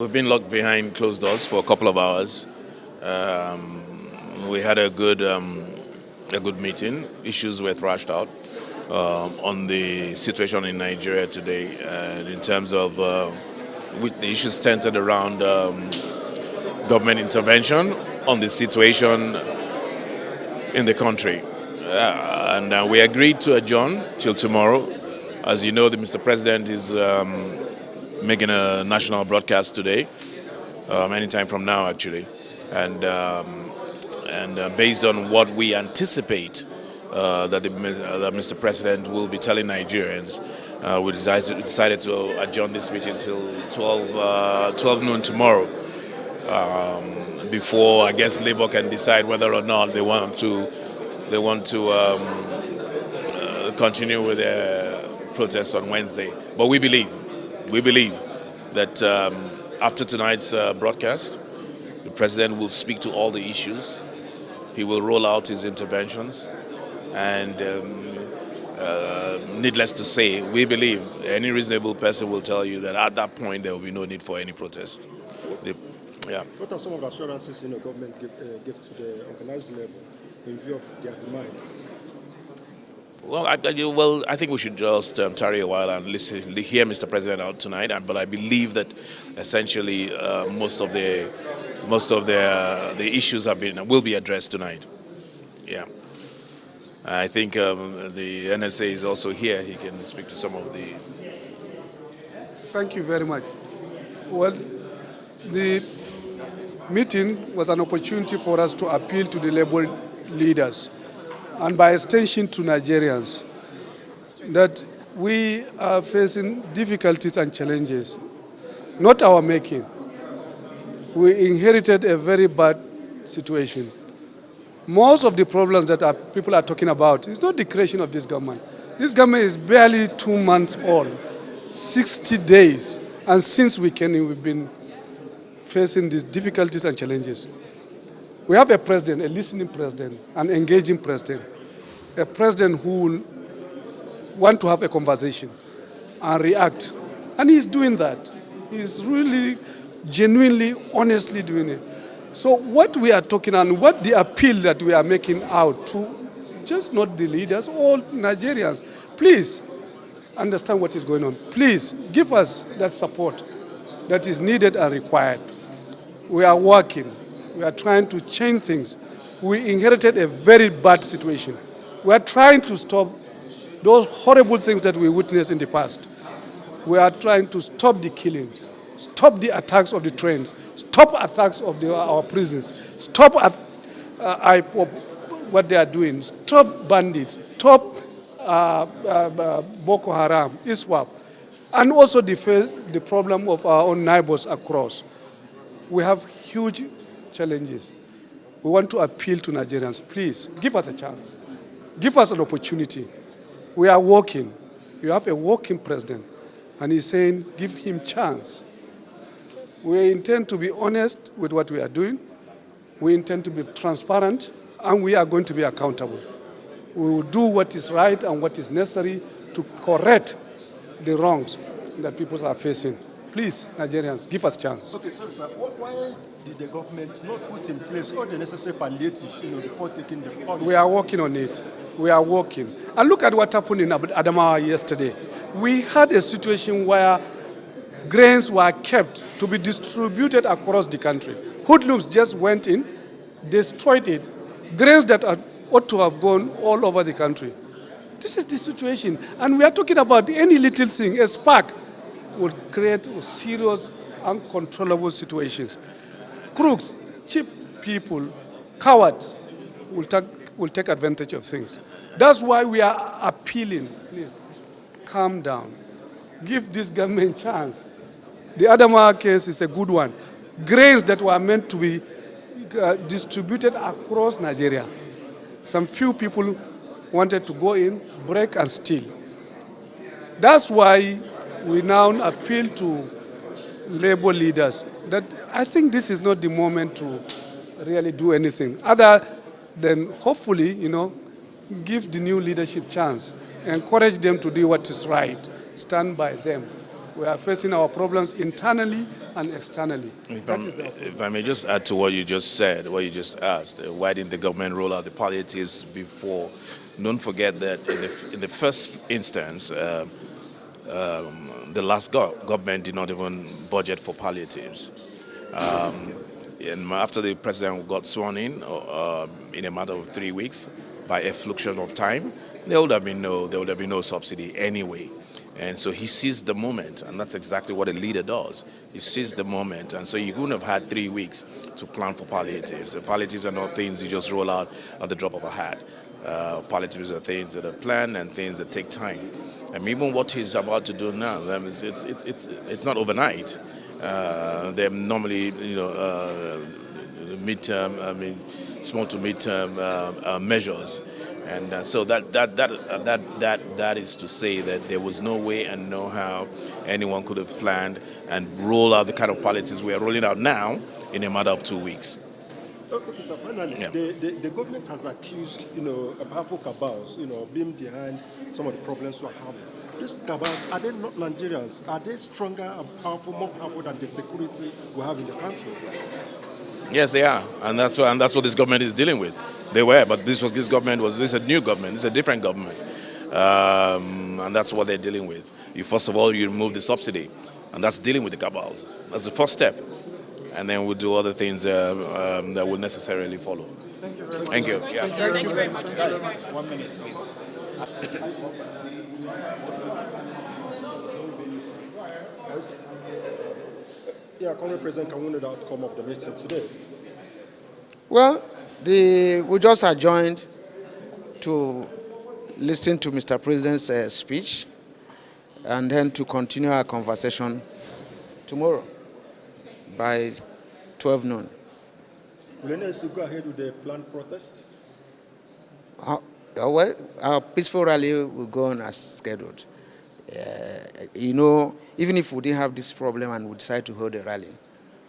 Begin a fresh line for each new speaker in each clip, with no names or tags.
We've been locked behind closed doors for a couple of hours. We had a good meeting. Issues were thrashed out on the situation in Nigeria today, and in terms of with the issues centered around government intervention on the situation in the country. And we agreed to adjourn till tomorrow. As you know, Mr. President is making a national broadcast today, anytime from now actually, and based on what we anticipate that Mr. President will be telling Nigerians, we decided to adjourn this meeting till 12 noon tomorrow, before I guess Labour can decide whether or not they want to continue with their protests on Wednesday. But we believe that after tonight's broadcast, the president will speak to all the issues. He will roll out his interventions, and needless to say, we believe any reasonable person will tell you that at that point there will be no need for any protest.
What are some of the assurances government give to the organized labor in view of their demands?
Well, I think we should just tarry a while and hear Mr. President out tonight. But I believe that essentially most of the issues will be addressed tonight. Yeah, I think the NLC is also here. He can speak to some of the.
Thank you very much. Well, the meeting was an opportunity for us to appeal to the labor leaders, and by extension to Nigerians, that we are facing difficulties and challenges, not our making. We inherited a very bad situation. Most of the problems that people are talking about is not the creation of this government. This government is barely 2 months old, 60 days, and since we've been facing these difficulties and challenges. We have a president, a listening president, an engaging president, a president who will want to have a conversation and react. And he's doing that. He's really, genuinely, honestly doing it. So what we are talking and what the appeal that we are making out to, just not the leaders, all Nigerians, please understand what is going on. Please give us that support that is needed and required. We are working. We are trying to change things. We inherited a very bad situation. We are trying to stop those horrible things that we witnessed in the past. We are trying to stop the killings, stop the attacks of the trains, stop attacks of our prisons, stop what they are doing, stop bandits, stop Boko Haram, ISWAP, and also the problem of our own neighbors across. We have huge challenges. We want to appeal to Nigerians. Please, give us a chance. Give us an opportunity. We are working. You have a working president, and he's saying, give him chance. We intend to be honest with what we are doing. We intend to be transparent, and we are going to be accountable. We will do what is right and what is necessary to correct the wrongs that people are facing. Please, Nigerians, give us a chance.
Okay, sorry, sir. Why did the government not put in place all the necessary palliatives before taking the policy?
We are working on it. We are working. And look at what happened in Adamawa yesterday. We had a situation where grains were kept to be distributed across the country. Hoodlums just went in, destroyed it. Grains that ought to have gone all over the country. This is the situation. And we are talking about any little thing, a spark would create serious, uncontrollable situations. Crooks, cheap people, cowards will take advantage of things. That's why we are appealing. Please, calm down. Give this government a chance. The Adamawa case is a good one. Grains that were meant to be distributed across Nigeria. Some few people wanted to go in, break and steal. That's why we now appeal to labor leaders that I think this is not the moment to really do anything other than hopefully, give the new leadership chance, encourage them to do what is right, stand by them. We are facing our problems internally and externally.
If I may just add to what you just said, what you just asked, why didn't the government roll out the palliatives before? Don't forget that in the first instance, the last government did not even budget for palliatives. And after the president got sworn in a matter of 3 weeks, by a fluctuation of time, there would have been no subsidy anyway. And so he seized the moment, and that's exactly what a leader does. He seized the moment, and so you wouldn't have had 3 weeks to plan for palliatives. The palliatives are not things you just roll out at the drop of a hat. Palliatives are things that are planned and things that take time. I mean, even what he's about to do now, it's not overnight. They're normally, midterm, small to midterm measures. And so that is to say that there was no way and no how anyone could have planned and roll out the kind of palliatives we are rolling out now in a matter of 2 weeks.
Okay, so finally,
Yeah.
the government has accused, powerful cabals, being behind some of the problems we're having. These cabals, are they not Nigerians? Are they stronger and powerful, more powerful than the security we have in the country?
Yes, they are, and that's what this government is dealing with. They were, but this is a new government. It's a different government, and that's what they're dealing with. First of all, you remove the subsidy, and that's dealing with the cabals. That's the first step, and then we'll do other things that will necessarily follow.
Thank you very much.
Thank you. Yeah.
Thank you very much.
1 minute, please. Yeah, Congress President, can we know the outcome of the meeting today?
Well, we just adjourned to listen to Mr. President's speech and then to continue our conversation tomorrow by 12 noon.
Will NLC go ahead with the planned protest?
Well, our peaceful rally will go on as scheduled. Even if we didn't have this problem and we decide to hold a rally,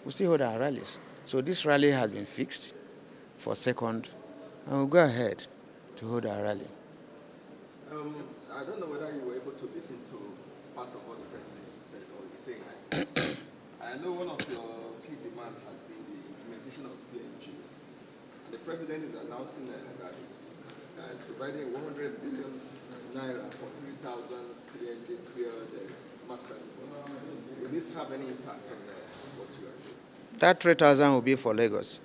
we still hold our rallies. So this rally has been fixed for 2nd, and we'll go ahead to hold our rally.
I don't know whether you were able to listen to parts of what the president said or is saying. I know one of your key demands has been the implementation of CNG. And the president is announcing that it's providing 100 billion naira for 3,000 CNG fueled mass transport. Will this have any impact on what you are doing?
That 3,000 will be for Lagos.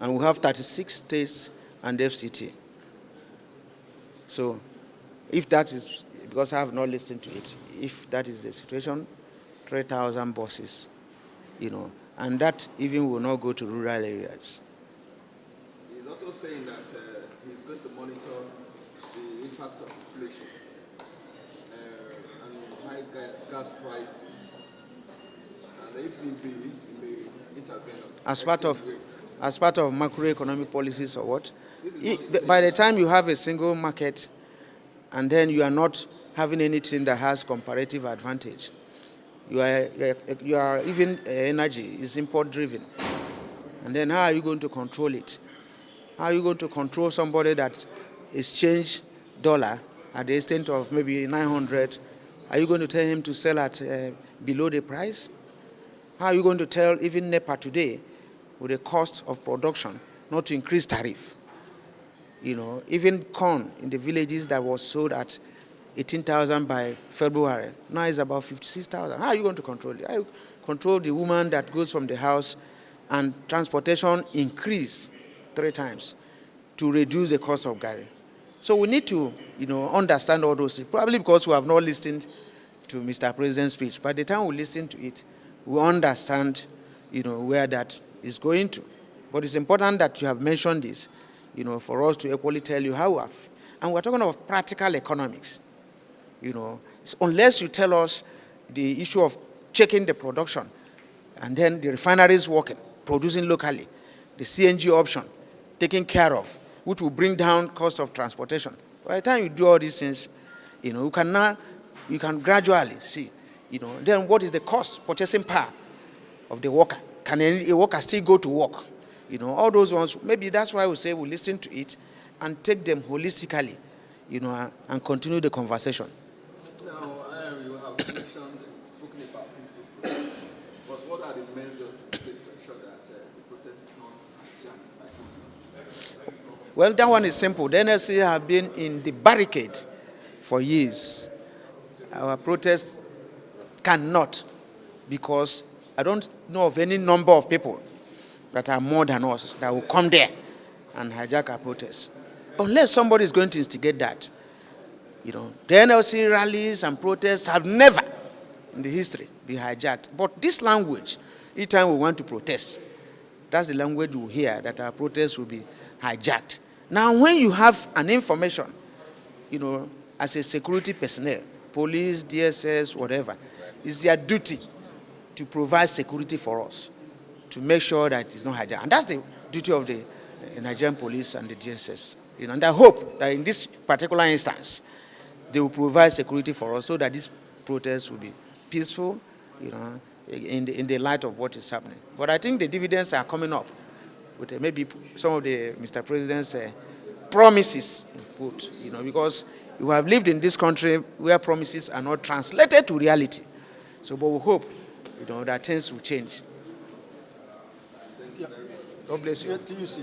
And we have 36 states and FCT. So if that is, because I have not listened to it, if that is the situation, 3,000 buses, and that even will not go to rural areas.
He's also saying that he's going to monitor the impact of inflation and high gas prices. And if need be, he may intervene on
As part of macroeconomic policies or what? By the time you have a single market and then you are not having anything that has comparative advantage, you are even energy is import driven. And then how are you going to control it? How are you going to control somebody that exchange dollar at the extent of maybe 900? Are you going to tell him to sell at below the price? How are you going to tell even NEPA today, with the cost of production, not to increase tariff? Even corn in the villages that was sold at 18,000 by February, now is about 56,000. How are you going to control it? How you control the woman that goes from the house and transportation increase 3 times to reduce the cost of Gary? So we need to, understand all those things, probably because we have not listened to Mr. President's speech. By the time we listen to it, we understand, where that is going to. But it's important that you have mentioned this, for us to equally tell you how we have. And we're talking about practical economics. Unless you tell us the issue of checking the production, and then the refineries working, producing locally, the CNG option, taken care of, which will bring down cost of transportation. By the time you do all these things, you can gradually see, then what is the cost, purchasing power of the worker? Can a worker still go to work? All those ones, maybe that's why we say we listen to it and take them holistically, and continue the conversation.
Now, you have mentioned, spoken about peaceful protest, but what are the measures in place to ensure that the protest is not hijacked by people?
Well, that one is simple. The NLC have been in the barricade for years. Our protest cannot, because I don't know of any number of people that are more than us that will come there and hijack our protest. Unless somebody is going to instigate that. You know, the NLC rallies and protests have never in the history been hijacked. But this language, each time we want to protest, that's the language we hear, that our protests will be hijacked. Now, when you have an information, you know, as a security personnel, police, DSS, whatever, it's their duty to provide security for us, to make sure that it's not hijacked. And that's the duty of the Nigerian police and the DSS. You know, and I hope that in this particular instance, they will provide security for us so that this protest will be peaceful, you know, in the light of what is happening. But I think the dividends are coming up with maybe some of the Mr. President's promises put, you know, because you have lived in this country where promises are not translated to reality. So, but we hope, you know, that things will change.
Yeah.
God bless you.
Yeah, TUC.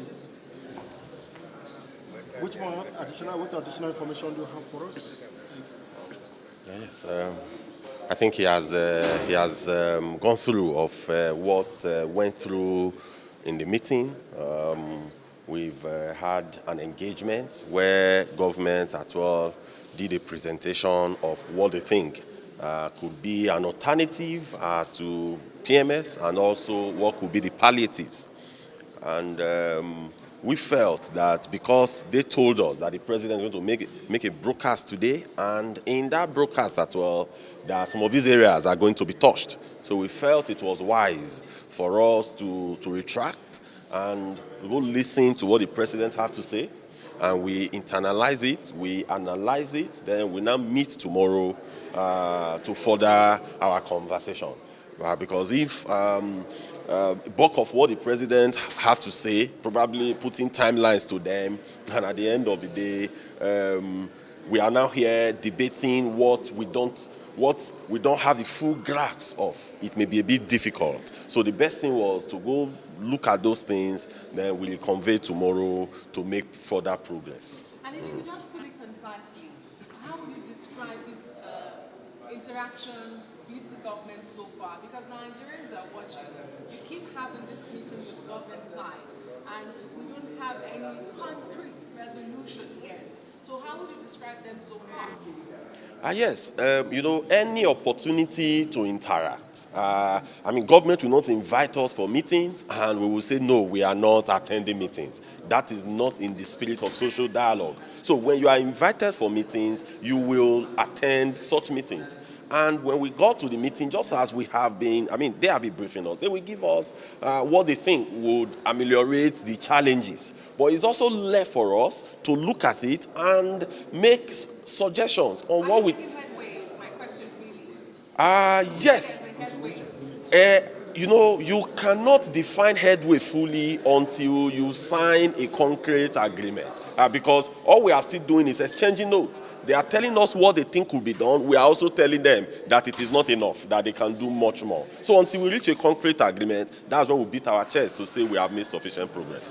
What additional information do you have for us?
Yes, I think he has gone through of what went through in the meeting. We've had an engagement where government as well did a presentation of what they think could be an alternative to PMS, and also what could be the palliatives. And we felt that because they told us that the president is going to make a broadcast today, and in that broadcast as well, that some of these areas are going to be touched. So we felt it was wise for us to retract and go listen to what the president has to say, and we internalize it, we analyze it, then we now meet tomorrow to further our conversation. Because if bulk of what the president have to say, probably putting timelines to them, and at the end of the day, we are now here debating what we don't have the full grasp of. It may be a bit difficult. So the best thing was to go look at those things, then we'll convey tomorrow to make further progress.
And if you could just put it concisely, how would you describe these interactions with the government so far? Because Nigerians are watching. You keep having this meeting with the government side, and we don't have any concrete resolution yet. So how would you describe them so far?
Yes, you know, any opportunity to interact. I mean, government will not invite us for meetings, and we will say, no, we are not attending meetings. That is not in the spirit of social dialogue. So when you are invited for meetings, you will attend such meetings. And when we got to the meeting, just as we have been, I mean, they have been briefing us. They will give us what they think would ameliorate the challenges. But it's also left for us to look at it and make suggestions on what we...
Headway is my question, really.
Yes. You know, you cannot define headway fully until you sign a concrete agreement. Because all we are still doing is exchanging notes. They are telling us what they think could be done. We are also telling them that it is not enough, that they can do much more. So until we reach a concrete agreement, that's when we beat our chest to say we have made sufficient progress.